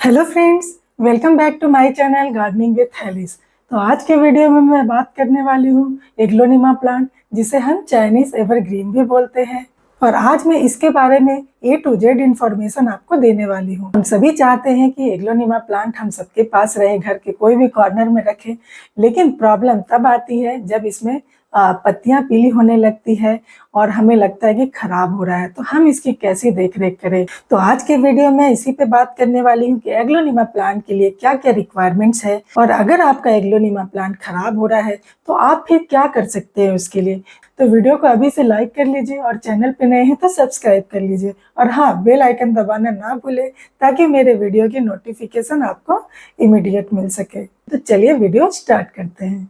Hello friends, welcome back to my channel gardening with हेलिस। तो आज के वीडियो में मैं बात करने वाली हूँ एग्लोनिमा प्लांट, जिसे हम चाइनीज एवरग्रीन भी बोलते हैं। और आज मैं इसके बारे में A to Z इंफॉर्मेशन आपको देने वाली हूँ। हम सभी चाहते हैं कि एग्लोनिमा प्लांट हम सबके पास रहे, घर के कोई भी कॉर्नर में रखें, लेकिन प्रॉब्लम तब आती है जब इसमें पत्तियां पीली होने लगती है और हमें लगता है कि खराब हो रहा है। तो हम इसकी कैसी देख रेख करें। तो आज के वीडियो में इसी पे बात करने वाली हूँ कि एग्लोनिमा प्लांट के लिए क्या क्या रिक्वायरमेंट्स है, और अगर आपका एग्लोनिमा प्लांट खराब हो रहा है तो आप फिर क्या कर सकते हैं उसके लिए। तो वीडियो को अभी से लाइक कर लीजिए और चैनल पे नए हैं तो सब्सक्राइब कर लीजिए, और हाँ, बेल आइकन दबाना ना भूले ताकि मेरे वीडियो की नोटिफिकेशन आपको इमीडिएट मिल सके। तो चलिए वीडियो स्टार्ट करते हैं।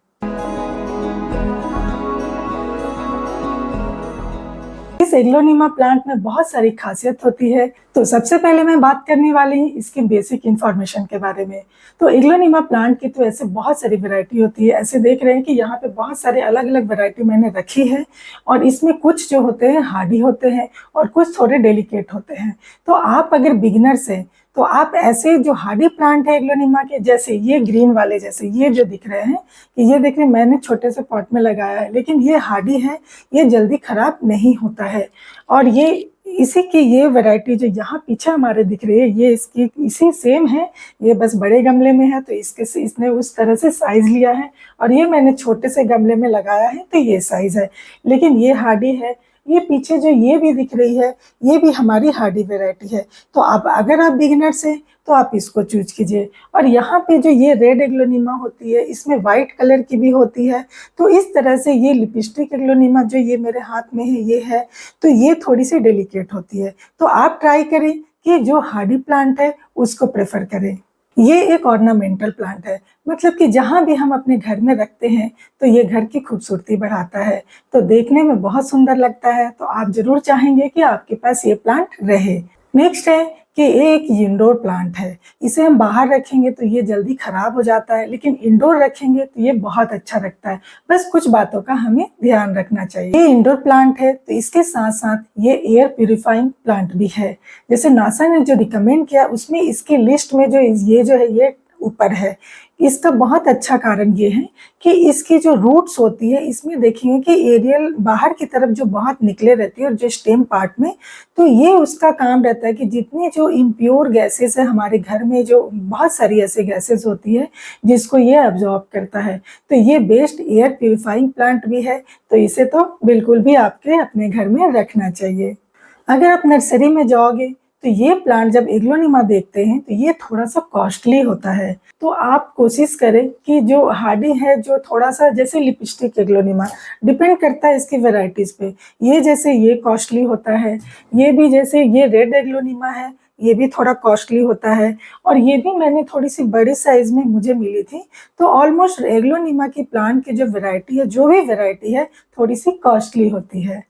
इस एग्लोनिमा प्लांट में बहुत सारी खासियत होती है। तो सबसे पहले मैं बात करने वाली हूँ इसकी बेसिक इंफॉर्मेशन के बारे में। तो एग्लोनिमा प्लांट की तो ऐसे बहुत सारी वैरायटी होती है। ऐसे देख रहे हैं कि यहाँ पे बहुत सारे अलग अलग वैरायटी मैंने रखी है, और इसमें कुछ जो होते हैं हार्डी होते हैं और कुछ थोड़े डेलिकेट होते हैं। तो आप अगर बिगिनर्स हैं तो आप ऐसे जो हार्डी प्लांट है एग्लोनिमा के, जैसे ये ग्रीन वाले, जैसे ये जो दिख रहे हैं, कि ये देख रहे हैं मैंने छोटे से पॉट में लगाया है, लेकिन ये हार्डी है, ये जल्दी खराब नहीं होता है। और ये इसी की ये वैरायटी जो यहाँ पीछे हमारे दिख रही है, ये इसकी इसी सेम है। ये बस बड़े गमले में है तो इसने उस तरह से साइज लिया है, और ये मैंने छोटे से गमले में लगाया है तो ये साइज है, लेकिन ये हार्डी है। ये पीछे जो ये भी दिख रही है, ये भी हमारी हार्डी वैरायटी है। तो अब अगर आप बिगिनर्स हैं तो आप इसको चूज कीजिए। और यहाँ पे जो ये रेड एग्लोनिमा होती है, इसमें व्हाइट कलर की भी होती है। तो इस तरह से ये लिपस्टिक एग्लोनिमा जो ये मेरे हाथ में है, ये है, तो ये थोड़ी सी डेलिकेट होती है। तो आप ट्राई करें कि जो हार्डी प्लांट है उसको प्रेफर करें। ये एक ऑर्नामेंटल प्लांट है, मतलब कि जहाँ भी हम अपने घर में रखते हैं तो ये घर की खूबसूरती बढ़ाता है, तो देखने में बहुत सुंदर लगता है। तो आप जरूर चाहेंगे कि आपके पास ये प्लांट रहे। नेक्स्ट है कि ये एक इंडोर प्लांट है। इसे हम बाहर रखेंगे तो ये जल्दी खराब हो जाता है, लेकिन इंडोर रखेंगे तो ये बहुत अच्छा रखता है। बस कुछ बातों का हमें ध्यान रखना चाहिए। ये इंडोर प्लांट है तो इसके साथ साथ ये एयर प्यूरिफाइंग प्लांट भी है। जैसे नासा ने जो रिकमेंड किया उसमें इसकी लिस्ट में जो है ये ऊपर है। इसका बहुत अच्छा कारण ये है कि इसकी जो रूट्स होती है, इसमें देखेंगे कि एरियल बाहर की तरफ जो बहुत निकले रहती है, और जो स्टेम पार्ट में, तो ये उसका काम रहता है कि जितनी जो इम्प्योर गैसेस है हमारे घर में, जो बहुत सारी ऐसे गैसेस होती है जिसको ये अब्जॉर्ब करता है, तो ये बेस्ट एयर प्यूरिफाइंग प्लांट भी है। तो इसे तो बिल्कुल भी आपके अपने घर में रखना चाहिए। अगर आप नर्सरी में जाओगे तो ये प्लांट जब एग्लोनिमा देखते हैं तो ये थोड़ा सा कॉस्टली होता है। तो आप कोशिश करें कि जो हार्डी है, जो थोड़ा सा जैसे लिपस्टिक एग्लोनिमा, डिपेंड करता है इसकी वेराइटीज पे। ये जैसे ये कॉस्टली होता है, ये भी जैसे ये रेड एग्लोनिमा है, ये भी थोड़ा कॉस्टली होता है, और ये भी मैंने थोड़ी सी बड़े साइज में मुझे मिली थी। तो ऑलमोस्ट एग्लोनिमा की प्लांट की जो वेराइटी है, जो भी वेराइटी है, थोड़ी सी कॉस्टली होती है।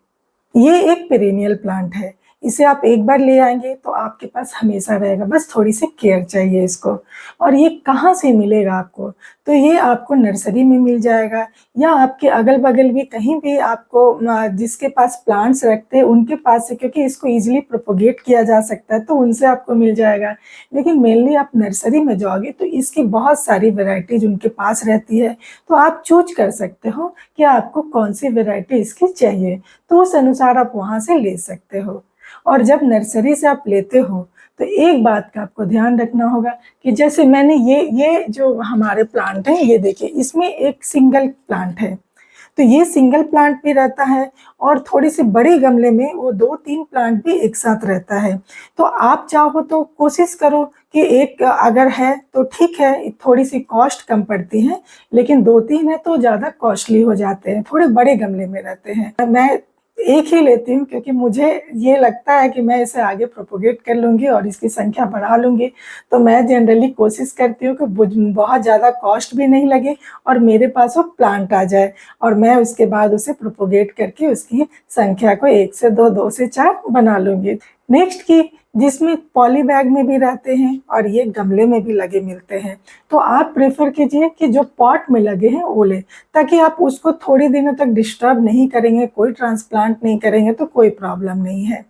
ये एक पेरेनियल प्लांट है। इसे आप एक बार ले आएंगे तो आपके पास हमेशा रहेगा, बस थोड़ी सी केयर चाहिए इसको। और ये कहाँ से मिलेगा आपको? तो ये आपको नर्सरी में मिल जाएगा, या आपके अगल बगल भी कहीं भी आपको जिसके पास प्लांट्स रखते हैं उनके पास से, क्योंकि इसको इजीली प्रोपोगेट किया जा सकता है, तो उनसे आपको मिल जाएगा। लेकिन मेनली आप नर्सरी में जाओगे तो इसकी बहुत सारी वेराइटीज उनके पास रहती है, तो आप चूज कर सकते हो कि आपको कौन सी वेराइटी इसकी चाहिए, तो उस अनुसार आप वहाँ से ले सकते हो। और जब नर्सरी से आप लेते हो तो एक बात का आपको ध्यान रखना होगा कि जैसे मैंने ये जो हमारे प्लांट हैं, ये देखिए, इसमें एक सिंगल प्लांट है, तो ये सिंगल प्लांट भी रहता है, और थोड़ी सी बड़े गमले में वो 2-3 प्लांट भी एक साथ रहता है। तो आप चाहो तो कोशिश करो कि एक अगर है तो ठीक है, थोड़ी सी कॉस्ट कम पड़ती है, लेकिन 2-3 है तो ज़्यादा कॉस्टली हो जाते हैं, थोड़े बड़े गमले में रहते हैं। मैं एक ही लेती हूँ क्योंकि मुझे ये लगता है कि मैं इसे आगे प्रोपोगेट कर लूँगी और इसकी संख्या बढ़ा लूँगी। तो मैं जनरली कोशिश करती हूँ कि बहुत ज़्यादा कॉस्ट भी नहीं लगे और मेरे पास वो प्लांट आ जाए, और मैं उसके बाद उसे प्रोपोगेट करके उसकी संख्या को 1 से 2, 2 से 4 बना लूँगी। नेक्स्ट की जिसमें पॉली बैग में भी रहते हैं और ये गमले में भी लगे मिलते हैं, तो आप प्रेफर कीजिए कि जो पॉट में लगे हैं वो ले, ताकि आप उसको थोड़ी दिनों तक डिस्टर्ब नहीं करेंगे, कोई ट्रांसप्लांट नहीं करेंगे तो कोई प्रॉब्लम नहीं है।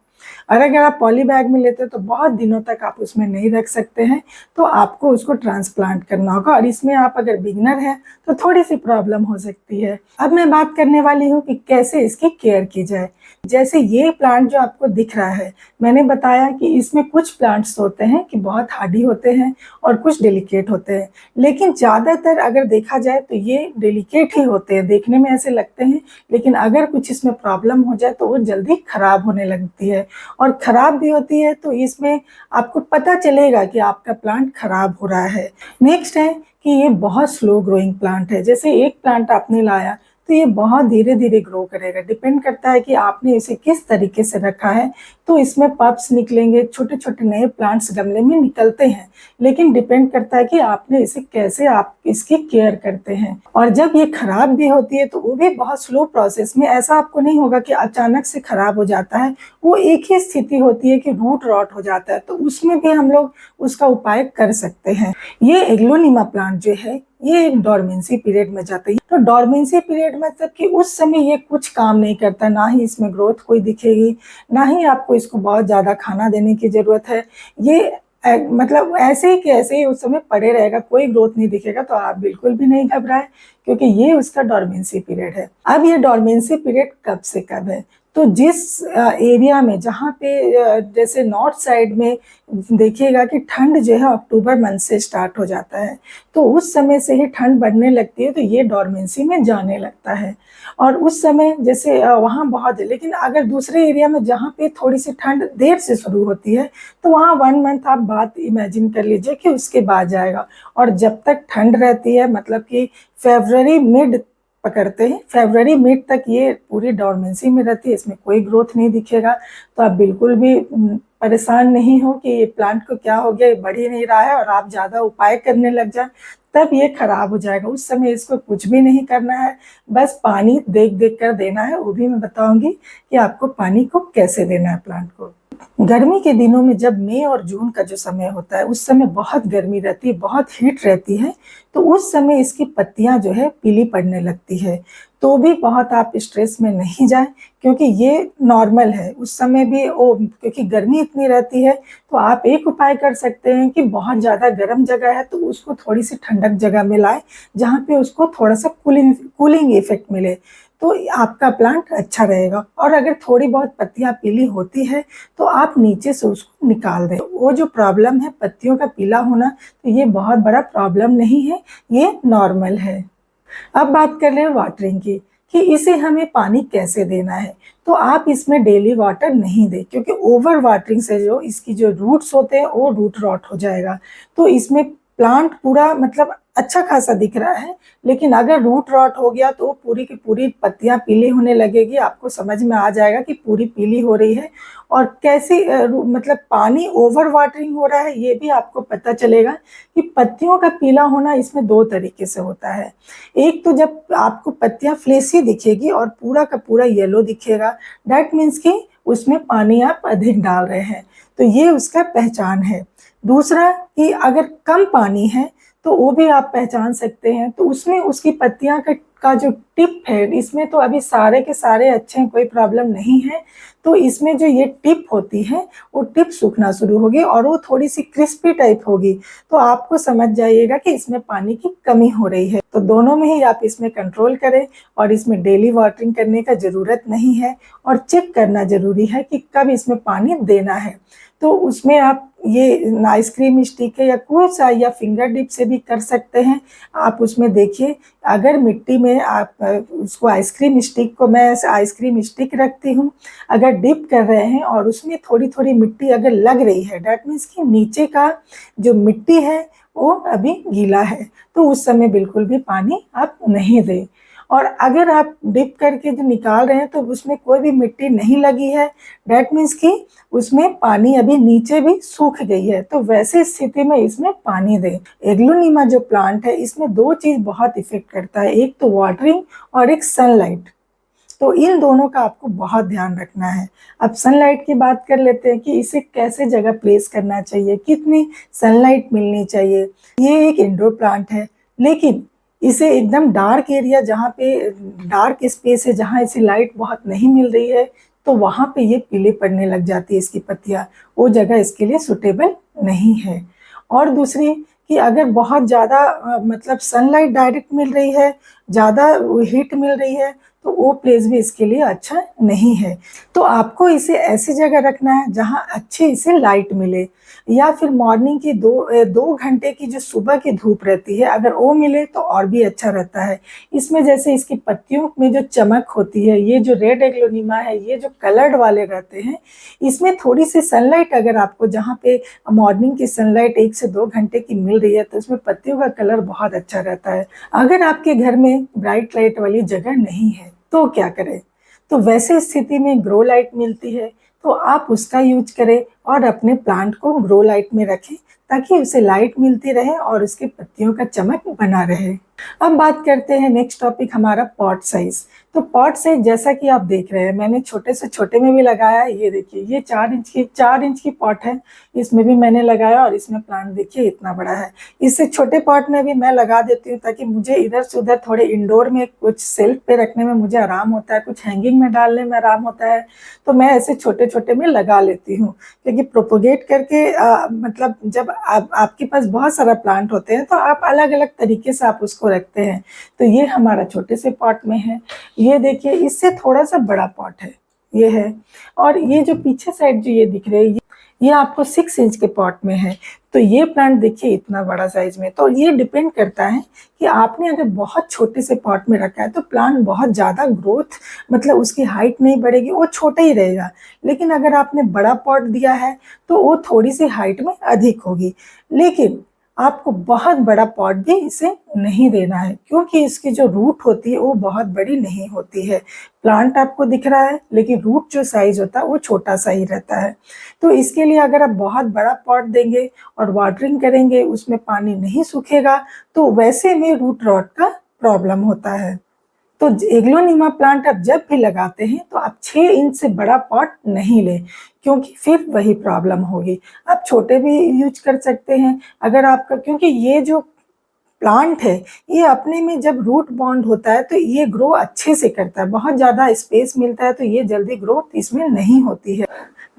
और अगर आप पॉली बैग में लेते हैं तो बहुत दिनों तक आप उसमें नहीं रख सकते हैं, तो आपको उसको ट्रांसप्लांट करना होगा। और इसमें आप अगर बिगनर हैं तो थोड़ी सी प्रॉब्लम हो सकती है। अब मैं बात करने वाली हूँ कि कैसे इसकी केयर की जाए। जैसे ये प्लांट जो आपको दिख रहा है, मैंने बताया कि इसमें कुछ प्लांट्स होते हैं कि बहुत हार्डी होते हैं और कुछ डेलिकेट होते हैं, लेकिन ज़्यादातर अगर देखा जाए तो ये डेलिकेट ही होते हैं, देखने में ऐसे लगते हैं, लेकिन अगर कुछ इसमें प्रॉब्लम हो जाए तो वो जल्दी खराब होने लगती है। और खराब भी होती है तो इसमें आपको पता चलेगा कि आपका प्लांट खराब हो रहा है। नेक्स्ट है कि ये बहुत स्लो ग्रोइंग प्लांट है। जैसे एक प्लांट आपने लाया तो ये बहुत धीरे धीरे ग्रो करेगा, डिपेंड करता है कि आपने इसे किस तरीके से रखा है। तो इसमें पप्स निकलेंगे, छोटे छोटे नए प्लांट्स गमले में निकलते हैं, लेकिन डिपेंड करता है कि आपने इसे कैसे आप इसकी केयर करते हैं। और जब ये खराब भी होती है तो वो भी बहुत स्लो प्रोसेस में, ऐसा आपको नहीं होगा कि अचानक से खराब हो जाता है। वो एक ही स्थिति होती है कि रूट रॉट हो जाता है, तो उसमें भी हम लोग उसका उपाय कर सकते हैं। ये एग्लोनिमा प्लांट जो है ये एक डॉर्मेंसी पीरियड में जाता है। तो डॉर्मेंसी पीरियड मतलब कि उस समय ये कुछ काम नहीं करता, ना ही इसमें ग्रोथ कोई दिखेगी, ना ही आपको इसको बहुत ज़्यादा खाना देने की ज़रूरत है। ये मतलब ऐसे ही कि ऐसे ही उस समय पड़े रहेगा, कोई ग्रोथ नहीं दिखेगा। तो आप बिल्कुल भी नहीं घबराएं, क्योंकि ये उसका डॉर्मेंसी पीरियड है। अब ये डॉर्मेंसी पीरियड कब से कब है? तो जिस एरिया में, जहाँ पे जैसे नॉर्थ साइड में देखिएगा कि ठंड जो है अक्टूबर मंथ से स्टार्ट हो जाता है, तो उस समय से ही ठंड बढ़ने लगती है, तो ये डॉर्मेंसी में जाने लगता है। और उस समय जैसे वहाँ बहुत है, लेकिन अगर दूसरे एरिया में जहाँ पे थोड़ी सी ठंड देर से शुरू होती है, तो वहाँ 1 मंथ आप बात इमेजिन कर लीजिए कि उसके बाद जाएगा। और जब तक ठंड रहती है, मतलब कि फरवरी मिड पकड़ते हैं, फरवरी मिड तक ये पूरी डॉर्मेंसी में रहती है, इसमें कोई ग्रोथ नहीं दिखेगा। तो आप बिल्कुल भी परेशान नहीं हो कि ये प्लांट को क्या हो गया, ये बढ़ ही नहीं रहा है, और आप ज़्यादा उपाय करने लग जाए तब ये खराब हो जाएगा। उस समय इसको कुछ भी नहीं करना है, बस पानी देख देख कर देना है। वो भी मैं बताऊंगी कि आपको पानी को कैसे देना है प्लांट को। गर्मी के दिनों में जब मई और जून का जो समय होता है, उस समय बहुत गर्मी रहती है, बहुत हीट रहती है, तो उस समय इसकी पत्तियां जो है पीली पड़ने लगती है। तो भी बहुत आप स्ट्रेस में नहीं जाएं, क्योंकि ये नॉर्मल है। उस समय भी क्योंकि गर्मी इतनी रहती है, तो आप एक उपाय कर सकते हैं कि बहुत ज़्यादा गर्म जगह है तो उसको थोड़ी सी ठंडक जगह में लाएं, जहाँ पे उसको थोड़ा सा कूलिंग इफेक्ट मिले, तो आपका प्लांट अच्छा रहेगा। और अगर थोड़ी बहुत पत्तियां पीली होती है तो आप नीचे से उसको निकाल दें। वो जो प्रॉब्लम है पत्तियों का पीला होना, तो ये बहुत बड़ा प्रॉब्लम नहीं है, ये नॉर्मल है। अब बात कर रहे हैं वाटरिंग की, कि इसे हमें पानी कैसे देना है। तो आप इसमें डेली वाटर नहीं दें, क्योंकि ओवर वाटरिंग से जो इसकी जो रूट्स होते हैं वो रूट रॉट हो जाएगा। तो इसमें प्लांट पूरा मतलब अच्छा खासा दिख रहा है, लेकिन अगर रूट रॉट हो गया तो पूरी की पूरी पत्तियां पीली होने लगेगी। आपको समझ में आ जाएगा कि पूरी पीली हो रही है, और कैसी मतलब पानी ओवर वाटरिंग हो रहा है, ये भी आपको पता चलेगा कि पत्तियों का पीला होना इसमें 2 तरीके से होता है। एक तो जब आपको पत्तियां फ्लेसी दिखेगी और पूरा का पूरा येलो दिखेगा, दैट मीन्स कि उसमें पानी आप अधिक डाल रहे हैं, तो ये उसका पहचान है। दूसरा कि अगर कम पानी है तो वो भी आप पहचान सकते हैं। तो उसमें उसकी पत्तियां का जो टिप है, इसमें तो अभी सारे के सारे अच्छे हैं, कोई प्रॉब्लम नहीं है। तो इसमें जो ये टिप होती है वो टिप सूखना शुरू होगी और वो थोड़ी सी क्रिस्पी टाइप होगी, तो आपको समझ जाइएगा कि इसमें पानी की कमी हो रही है। तो दोनों में ही आप इसमें कंट्रोल करें, और इसमें डेली वाटरिंग करने का ज़रूरत नहीं है, और चेक करना ज़रूरी है कि कब इसमें पानी देना है। तो उसमें आप ये आइसक्रीम स्टिक है या कोई सा, या फिंगर डिप से भी कर सकते हैं। आप उसमें देखिए, अगर मिट्टी में आप उसको आइसक्रीम स्टिक को, मैं आइसक्रीम स्टिक रखती हूँ, अगर डिप कर रहे हैं और उसमें थोड़ी थोड़ी मिट्टी अगर लग रही है, डैट मीन्स कि नीचे का जो मिट्टी है वो अभी गीला है, तो उस समय बिल्कुल भी पानी आप नहीं दें। और अगर आप डिप करके जो निकाल रहे हैं तो उसमें कोई भी मिट्टी नहीं लगी है, डैट मीन्स कि उसमें पानी अभी नीचे भी सूख गई है, तो वैसे स्थिति में इसमें पानी दें। एग्लोनिमा जो प्लांट है, इसमें 2 चीज़ बहुत इफेक्ट करता है, एक तो वाटरिंग और एक सनलाइट। तो इन दोनों का आपको बहुत ध्यान रखना है। अब सनलाइट की बात कर लेते हैं कि इसे कैसे जगह प्लेस करना चाहिए, कितनी सनलाइट मिलनी चाहिए। ये एक इंडोर प्लांट है, लेकिन इसे एकदम डार्क एरिया, जहाँ पे डार्क स्पेस है, जहाँ इसे लाइट बहुत नहीं मिल रही है, तो वहाँ पे ये पीले पड़ने लग जाती है इसकी पत्तियाँ, वो जगह इसके लिए सुटेबल नहीं है। और दूसरी कि अगर बहुत ज़्यादा मतलब सनलाइट डायरेक्ट मिल रही है, ज़्यादा हीट मिल रही है, तो वो प्लेस भी इसके लिए अच्छा नहीं है। तो आपको इसे ऐसी जगह रखना है जहाँ अच्छी इसे लाइट मिले, या फिर मॉर्निंग की 2 घंटे की जो सुबह की धूप रहती है, अगर वो मिले तो और भी अच्छा रहता है। इसमें जैसे इसकी पत्तियों में जो चमक होती है, ये जो रेड एग्लोनिमा है, ये जो कलर्ड वाले रहते हैं, इसमें थोड़ी सी सनलाइट अगर आपको जहाँ पे मॉर्निंग की सनलाइट 1 से 2 घंटे की मिल रही है, तो उसमें पत्तियों का कलर बहुत अच्छा रहता है। अगर आपके घर में ब्राइट लाइट वाली जगह नहीं है तो क्या करें? तो वैसे स्थिति में ग्रो लाइट मिलती है, तो आप उसका यूज करें और अपने प्लांट को ग्रो लाइट में रखें, ताकि उसे लाइट मिलती रहे और उसकी पत्तियों का चमक बना रहे। अब बात करते हैं नेक्स्ट टॉपिक हमारा पॉट साइज। तो पॉट साइज जैसा कि आप देख रहे हैं, मैंने छोटे से छोटे में भी लगाया है। ये देखिए, ये 4 इंच की पॉट है, इसमें भी मैंने लगाया और इसमें प्लांट देखिए इतना बड़ा है। इससे छोटे पॉट में भी मैं लगा देती हूँ, ताकि मुझे इधर से उधर थोड़े इंडोर में कुछ सेल्फ पे रखने में मुझे आराम होता है, कुछ हैंगिंग में डालने में आराम होता है, तो मैं ऐसे छोटे छोटे में लगा लेती हूँ। क्योंकि प्रोपोगेट करके मतलब जब आपके पास बहुत सारा प्लांट होते हैं, तो आप अलग अलग तरीके से आप उसको रखते हैं। तो ये हमारा छोटे से पॉट में है। ये देखिए, इससे थोड़ा सा बड़ा पॉट है, ये है। और ये जो पीछे साइड जो ये दिख रहे हैं, ये आपको 6 इंच के पॉट में है। तो ये प्लांट देखिए इतना बड़ा साइज में। तो ये डिपेंड करता है कि आपने अगर बहुत छोटे से पॉट में रखा है, तो प्लांट बहुत ज़्यादा ग्रोथ मतलब उसकी हाइट नहीं बढ़ेगी, वो छोटा ही रहेगा। लेकिन अगर आपने बड़ा पॉट दिया है, तो वो थोड़ी सी हाइट में अधिक होगी। लेकिन आपको बहुत बड़ा पॉट भी इसे नहीं देना है, क्योंकि इसकी जो रूट होती है वो बहुत बड़ी नहीं होती है। प्लांट आपको दिख रहा है, लेकिन रूट जो साइज होता है वो छोटा सा ही रहता है। तो इसके लिए अगर आप बहुत बड़ा पॉट देंगे और वाटरिंग करेंगे, उसमें पानी नहीं सूखेगा, तो वैसे में रूट रॉट का प्रॉब्लम होता है। तो एग्लोनिमा प्लांट आप जब भी लगाते हैं, तो आप 6 इंच से बड़ा पॉट नहीं लें, क्योंकि फिर वही प्रॉब्लम होगी। आप छोटे भी यूज कर सकते हैं अगर आपका, क्योंकि ये जो प्लांट है, ये अपने में जब रूट बॉन्ड होता है तो ये ग्रो अच्छे से करता है। बहुत ज़्यादा स्पेस मिलता है तो ये जल्दी ग्रोथ इसमें नहीं होती है।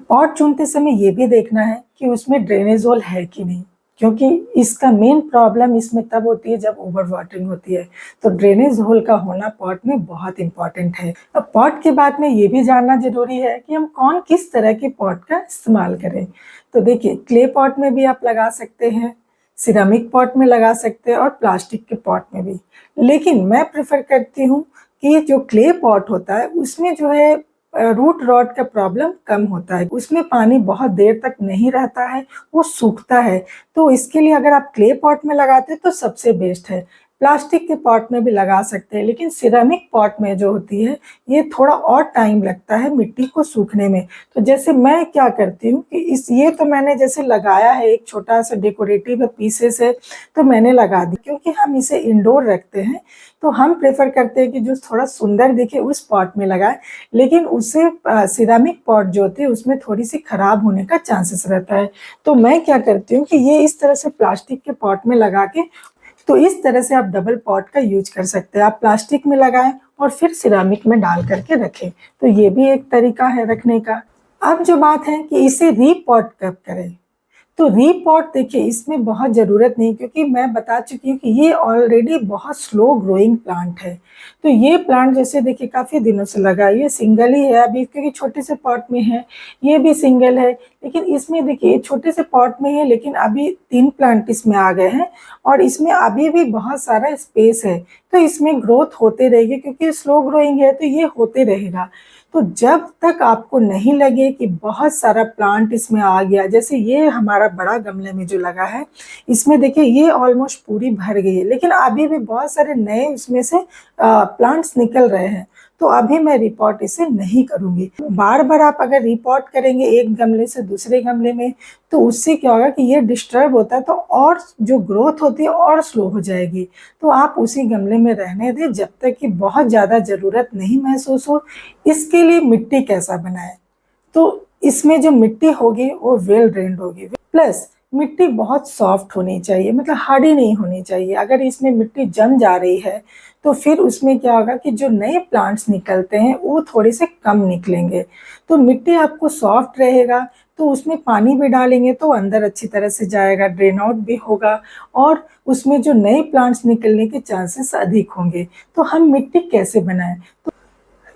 पॉट चुनते समय ये भी देखना है कि उसमें ड्रेनेज होल है कि नहीं, क्योंकि इसका मेन प्रॉब्लम इसमें तब होती है जब ओवर वाटरिंग होती है। तो ड्रेनेज होल का होना पॉट में बहुत इंपॉर्टेंट है। अब पॉट के बाद में ये भी जानना जरूरी है कि हम किस तरह के पॉट का इस्तेमाल करें। तो देखिए, क्ले पॉट में भी आप लगा सकते हैं, सिरामिक पॉट में लगा सकते हैं और प्लास्टिक के पॉट में भी। लेकिन मैं प्रेफर करती हूँ कि जो क्ले पॉट होता है, उसमें जो है रूट रॉट का प्रॉब्लम कम होता है, उसमें पानी बहुत देर तक नहीं रहता है, वो सूखता है। तो इसके लिए अगर आप क्ले पॉट में लगाते हैं तो सबसे बेस्ट है। प्लास्टिक के पॉट में भी लगा सकते हैं, लेकिन सिरेमिक पॉट में जो होती है, ये थोड़ा और टाइम लगता है मिट्टी को सूखने में। तो जैसे मैं क्या करती हूँ कि ये तो मैंने जैसे लगाया है, एक छोटा सा डेकोरेटिव पीसेस है, तो मैंने लगा दी। क्योंकि हम इसे इंडोर रखते हैं, तो हम प्रेफर करते हैं कि जो थोड़ा सुंदर दिखे उस पॉट में लगाए। लेकिन उससे सिरेमिक पॉट जो होती है, उसमें थोड़ी सी खराब होने का चांसेस रहता है। तो मैं क्या करती हूँ कि ये इस तरह से प्लास्टिक के पॉट में लगा के, तो इस तरह से आप डबल पॉट का यूज कर सकते हैं। आप प्लास्टिक में लगाएं और फिर सिरामिक में डाल करके रखें, तो ये भी एक तरीका है रखने का। अब जो बात है कि इसे रीपॉट कब करें, तो रीपॉट देखिए इसमें बहुत ज़रूरत नहीं, क्योंकि मैं बता चुकी हूँ कि ये ऑलरेडी बहुत स्लो ग्रोइंग प्लांट है। तो ये प्लांट जैसे देखिए काफ़ी दिनों से लगा, ये सिंगल ही है अभी, क्योंकि छोटे से पॉट में है। ये भी सिंगल है, लेकिन इसमें देखिए छोटे से पॉट में है, लेकिन अभी 3 प्लांट इसमें आ गए हैं और इसमें अभी भी बहुत सारा स्पेस है। तो इसमें ग्रोथ होते रहेगी, क्योंकि स्लो ग्रोइंग है तो ये होते रहेगा। तो जब तक आपको नहीं लगे कि बहुत सारा प्लांट इसमें आ गया, जैसे ये हमारा बड़ा गमले में जो लगा है, इसमें देखिए ये ऑलमोस्ट पूरी भर गई है, लेकिन अभी भी बहुत सारे नए उसमें से प्लांट्स निकल रहे हैं। तो अभी मैं रिपॉट इसे नहीं करूँगी। बार बार आप अगर रिपॉट करेंगे एक गमले से दूसरे गमले में, तो उससे क्या होगा कि ये डिस्टर्ब होता है, तो और जो ग्रोथ होती है और स्लो हो जाएगी। तो आप उसी गमले में रहने दें जब तक कि बहुत ज़्यादा ज़रूरत नहीं महसूस हो। इसके लिए मिट्टी कैसा बनाएं, तो इसमें जो मिट्टी होगी वो वेल ड्रेन्ड होगी, प्लस मिट्टी बहुत सॉफ्ट होनी चाहिए, मतलब हार्डी नहीं होनी चाहिए। अगर इसमें मिट्टी जम जा रही है तो फिर उसमें क्या होगा कि जो नए प्लांट्स निकलते हैं वो थोड़े से कम निकलेंगे। तो मिट्टी आपको सॉफ्ट रहेगा तो उसमें पानी भी डालेंगे तो अंदर अच्छी तरह से जाएगा, ड्रेन आउट भी होगा और उसमें जो नए प्लांट्स निकलने के चांसेस अधिक होंगे। तो हम मिट्टी कैसे बनाएं?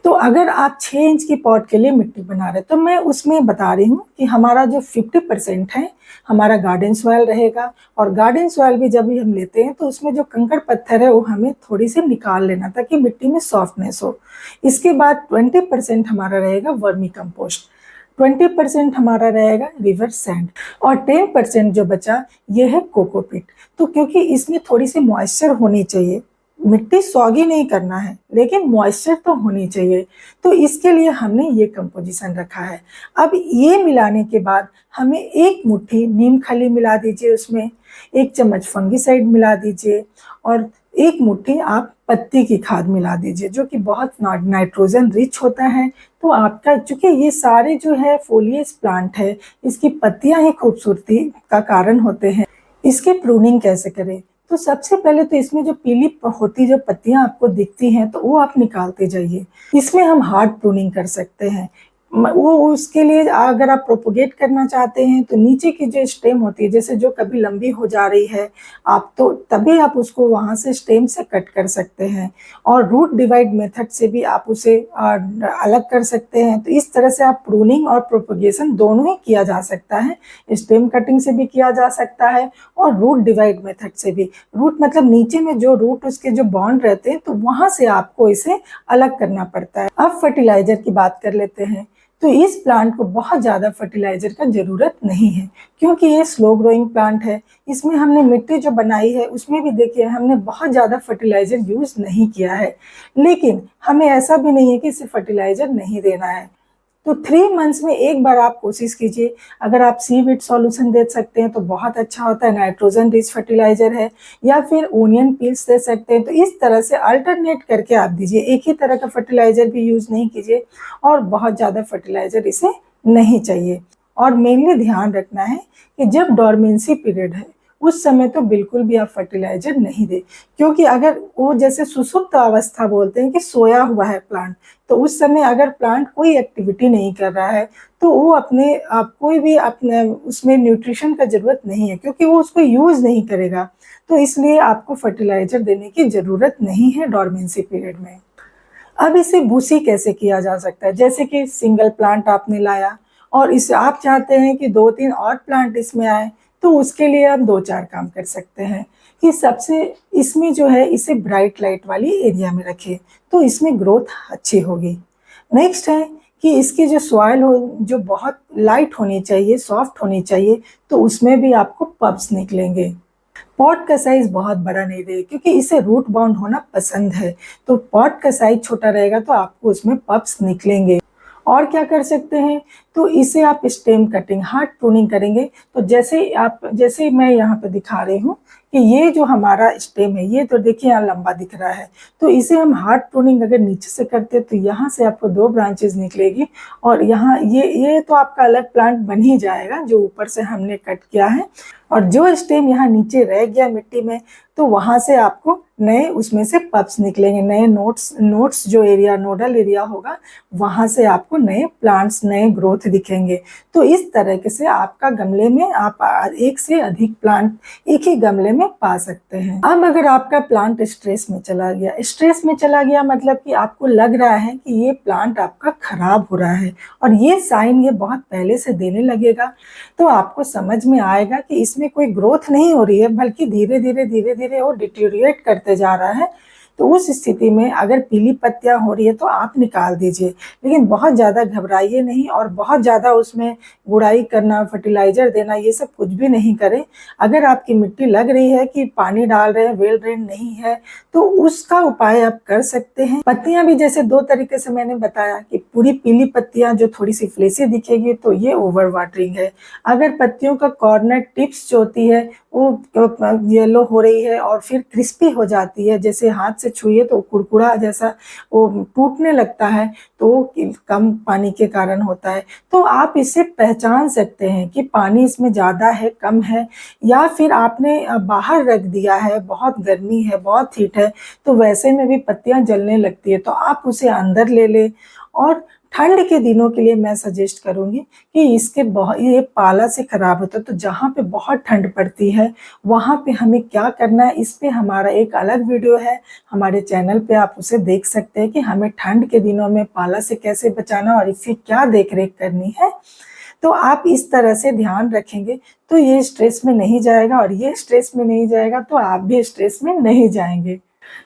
तो अगर आप 6 इंच की पॉट के लिए मिट्टी बना रहे हैं तो मैं उसमें बता रही हूँ कि हमारा जो 50% है हमारा गार्डन सॉइल रहेगा। और गार्डन सॉइल भी जब भी हम लेते हैं तो उसमें जो कंकड़ पत्थर है वो हमें थोड़ी सी निकाल लेना ताकि मिट्टी में सॉफ्टनेस हो। इसके बाद 20% हमारा रहेगा वर्मी कंपोस्ट, 20% हमारा रहेगा रिवर सैंड और 10% जो बचा ये है कोकोपीट। तो क्योंकि इसमें थोड़ी सी मॉइस्चर होनी चाहिए, मिट्टी सॉगी नहीं करना है लेकिन मॉइस्चर तो होनी चाहिए, तो इसके लिए हमने ये कंपोजिशन रखा है। अब ये मिलाने के बाद हमें 1 मुट्ठी नीम खली मिला दीजिए, उसमें 1 चम्मच फंगीसाइड मिला दीजिए और 1 मुट्ठी आप पत्ती की खाद मिला दीजिए जो कि बहुत नाइट्रोजन रिच होता है। तो आपका चूंकि ये सारे जो है फोलियस प्लांट है इसकी पत्तियां ही खूबसूरती का कारण होते हैं। इसके प्रूनिंग कैसे करें? तो सबसे पहले तो इसमें जो पीली होती जो पत्तियां आपको दिखती हैं तो वो आप निकालते जाइए। इसमें हम हार्ड प्रूनिंग कर सकते हैं। वो उसके लिए अगर आप प्रोपोगेट करना चाहते हैं तो नीचे की जो स्टेम होती है जैसे जो कभी लंबी हो जा रही है आप तो तभी आप उसको वहां से स्टेम से कट कर सकते हैं और रूट डिवाइड मेथड से भी आप उसे अलग कर सकते हैं। तो इस तरह से आप प्रूनिंग और प्रोपोगेशन दोनों ही किया जा सकता है, स्टेम कटिंग से भी किया जा सकता है और रूट डिवाइड मेथड से भी। रूट मतलब नीचे में जो रूट उसके जो बॉन्ड रहते हैं तो वहां से आपको इसे अलग करना पड़ता है। अब फर्टिलाइजर की बात कर लेते हैं। तो इस प्लांट को बहुत ज़्यादा फर्टिलाइजर का ज़रूरत नहीं है क्योंकि ये स्लो ग्रोइंग प्लांट है। इसमें हमने मिट्टी जो बनाई है उसमें भी देखिए हमने बहुत ज़्यादा फर्टिलाइजर यूज़ नहीं किया है, लेकिन हमें ऐसा भी नहीं है कि इसे फर्टिलाइजर नहीं देना है। तो 3 मंथ्स में एक बार आप कोशिश कीजिए। अगर आप सीवीड सॉल्यूशन दे सकते हैं तो बहुत अच्छा होता है, नाइट्रोजन रिच फर्टिलाइजर है, या फिर ओनियन पील्स दे सकते हैं। तो इस तरह से अल्टरनेट करके आप दीजिए, एक ही तरह का फर्टिलाइजर भी यूज नहीं कीजिए और बहुत ज़्यादा फर्टिलाइजर इसे नहीं चाहिए। और मेनली ध्यान रखना है कि जब डोरमेंसी पीरियड है उस समय तो बिल्कुल भी आप फर्टिलाइजर नहीं दे, क्योंकि अगर वो जैसे सुसुप्त अवस्था बोलते हैं कि सोया हुआ है प्लांट, तो उस समय अगर प्लांट कोई एक्टिविटी नहीं कर रहा है तो वो अपने आप कोई भी अपने उसमें न्यूट्रिशन का जरूरत नहीं है क्योंकि वो उसको यूज नहीं करेगा। तो इसलिए आपको फर्टिलाइजर देने की जरूरत नहीं है डोरमेंसी पीरियड में। अब इसे भूसी कैसे किया जा सकता है? जैसे कि सिंगल प्लांट आपने लाया और इसे आप चाहते हैं कि 2-3 और प्लांट इसमें आए, तो उसके लिए आप 2-4 काम कर सकते हैं कि सबसे इसमें जो है इसे ब्राइट लाइट वाली एरिया में रखें तो इसमें ग्रोथ अच्छी होगी। नेक्स्ट है कि इसकी जो सॉइल हो जो बहुत लाइट होनी चाहिए, सॉफ्ट होनी चाहिए, तो उसमें भी आपको पब्स निकलेंगे। पॉट का साइज बहुत बड़ा नहीं रहे क्योंकि इसे रूट बाउंड होना पसंद है, तो पॉट का साइज छोटा रहेगा तो आपको उसमें पब्स निकलेंगे। और क्या कर सकते हैं? तो इसे आप स्टेम कटिंग, हार्ड प्रूनिंग करेंगे तो जैसे मैं यहाँ पे दिखा रही हूँ कि ये जो हमारा स्टेम है ये तो देखिए यहाँ लंबा दिख रहा है, तो इसे हम हार्ड प्रूनिंग अगर नीचे से करते हैं तो यहाँ से आपको 2 ब्रांचेस निकलेगी और यहाँ ये तो आपका अलग प्लांट बन ही जाएगा जो ऊपर से हमने कट किया है। और जो स्टेम यहाँ नीचे रह गया मिट्टी में तो वहां से आपको नए उसमें से पब्स निकलेंगे, नए नोट्स जो एरिया नोडल एरिया होगा वहां से आपको नए प्लांट्स, नए ग्रोथ दिखेंगे। तो इस तरह से आपका गमले में आप एक से अधिक प्लांट एक ही गमले में पा सकते हैं। अब अगर आपका प्लांट स्ट्रेस में चला गया मतलब कि आपको लग रहा है कि ये प्लांट आपका खराब हो रहा है और ये साइन ये बहुत पहले से देने लगेगा, तो आपको समझ में आएगा कि इसमें कोई ग्रोथ नहीं हो रही है बल्कि धीरे धीरे वो डिटेरियोरेट करते जा रहा है। तो उस स्थिति में अगर पीली पत्तियां हो रही है तो आप निकाल दीजिए, लेकिन बहुत ज़्यादा घबराइए नहीं और बहुत ज़्यादा उसमें गुड़ाई करना, फर्टिलाइजर देना ये सब कुछ भी नहीं करें। अगर आपकी मिट्टी लग रही है कि पानी डाल रहे हैं, वेल ड्रेन नहीं है, तो उसका उपाय आप कर सकते हैं। पत्तियां भी जैसे 2 तरीके से मैंने बताया कि पूरी पीली पत्तियां जो थोड़ी सी फ्लेसी दिखेगी तो ये ओवर वाटरिंग है। अगर पत्तियों का कॉर्नर टिप्स जो होती है वो येलो हो रही है और फिर क्रिस्पी हो जाती है, जैसे हाथ से से छुइए तो कुड़कुड़ा जैसा वो टूटने लगता है, तो कम पानी के कारण होता है। तो आप इससे पहचान सकते हैं कि पानी इसमें ज़्यादा है, कम है, या फिर आपने बाहर रख दिया है, बहुत गर्मी है, बहुत हीट है, तो वैसे में भी पत्तियां जलने लगती है, तो आप उसे अंदर ले लें। और ठंड के दिनों के लिए मैं सजेस्ट करूंगी कि ये पाला से खराब होता है, तो जहाँ पे बहुत ठंड पड़ती है वहाँ पे हमें क्या करना है, इस पे हमारा एक अलग वीडियो है हमारे चैनल पे, आप उसे देख सकते हैं कि हमें ठंड के दिनों में पाला से कैसे बचाना और इसकी क्या देखरेख करनी है। तो आप इस तरह से ध्यान रखेंगे तो ये स्ट्रेस में नहीं जाएगा, और ये स्ट्रेस में नहीं जाएगा तो आप भी स्ट्रेस में नहीं जाएंगे।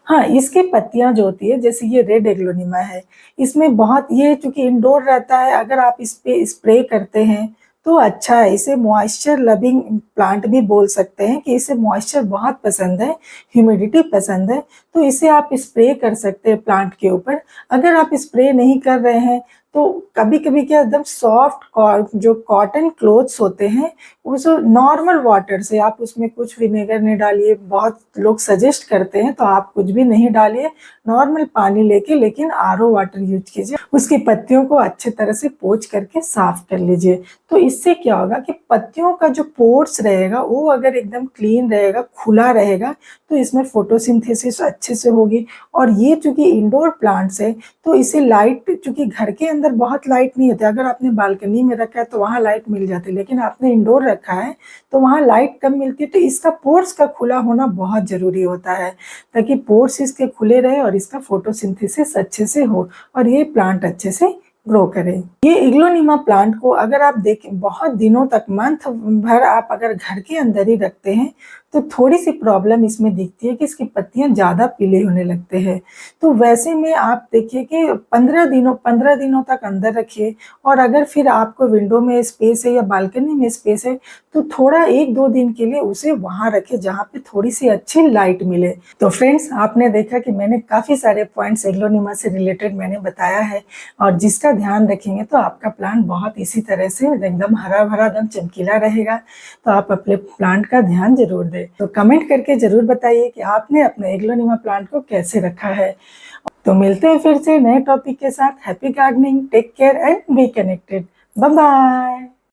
हाँ, इसकी पत्तियां जो होती है, जैसे ये रेड एग्लोनिमा है, इसमें बहुत, ये चूंकि इंडोर रहता है, अगर आप इस पे स्प्रे करते हैं तो अच्छा है। इसे मॉइस्चर लविंग प्लांट भी बोल सकते हैं कि इसे मॉइस्चर बहुत पसंद है, ह्यूमिडिटी पसंद है, तो इसे आप स्प्रे कर सकते हैं प्लांट के ऊपर। अगर आप स्प्रे नहीं कर रहे हैं तो कभी कभी क्या, एकदम सॉफ्ट जो कॉटन क्लोथ्स होते हैं, उस नॉर्मल वाटर से, आप उसमें कुछ विनेगर नहीं डालिए, बहुत लोग सजेस्ट करते हैं तो आप कुछ भी नहीं डालिए, नॉर्मल पानी लेके, लेकिन आरओ वाटर यूज कीजिए, उसकी पत्तियों को अच्छे तरह से पोंछ करके साफ कर लीजिए। तो इससे क्या होगा कि पत्तियों का जो पोर्स रहेगा वो अगर एकदम क्लीन रहेगा, खुला रहेगा, तो इसमें फोटोसिंथेसिस अच्छे से होगी। और ये चूंकि इंडोर प्लांट्स है तो इसे लाइट, चूंकि घर के अंदर बहुत लाइट नहीं होती, अगर आपने बालकनी में रखा है तो वहाँ लाइट मिल जाती है, लेकिन आपने इंडोर रखा है तो वहाँ लाइट कम मिलती है, तो इसका पोर्स का खुला होना बहुत जरूरी होता है, ताकि पोर्स इसके खुले रहे और इसका फोटोसिंथेसिस अच्छे से हो और ये प्लांट अच्छे से ग्रो करे। ये एग्लोनिमा प्लांट को अगर आप देखें बहुत दिनों तक, मंथ भर आप अगर घर के अंदर ही रखते हैं तो थोड़ी सी प्रॉब्लम इसमें दिखती है कि इसकी पत्तियां ज्यादा पीले होने लगते हैं। तो वैसे में आप देखिए कि 15 दिनों तक अंदर रखिए, और अगर फिर आपको विंडो में स्पेस है या बालकनी में स्पेस है तो थोड़ा 1-2 दिन के लिए उसे वहां रखे जहाँ पे थोड़ी सी अच्छी लाइट मिले। तो फ्रेंड्स, आपने देखा कि मैंने काफी सारे पॉइंट्स एग्लोनिमा से रिलेटेड मैंने बताया है, और जिसका ध्यान रखेंगे तो आपका प्लांट बहुत इसी तरह से एकदम हरा भरा, एकदम चमकीला रहेगा। तो आप अपने प्लांट का ध्यान जरूर दें। तो कमेंट करके जरूर बताइए कि आपने अपने एग्लोनिमा प्लांट को कैसे रखा है। तो मिलते हैं फिर से नए टॉपिक के साथ। Happy gardening, take care and be connected. Bye bye.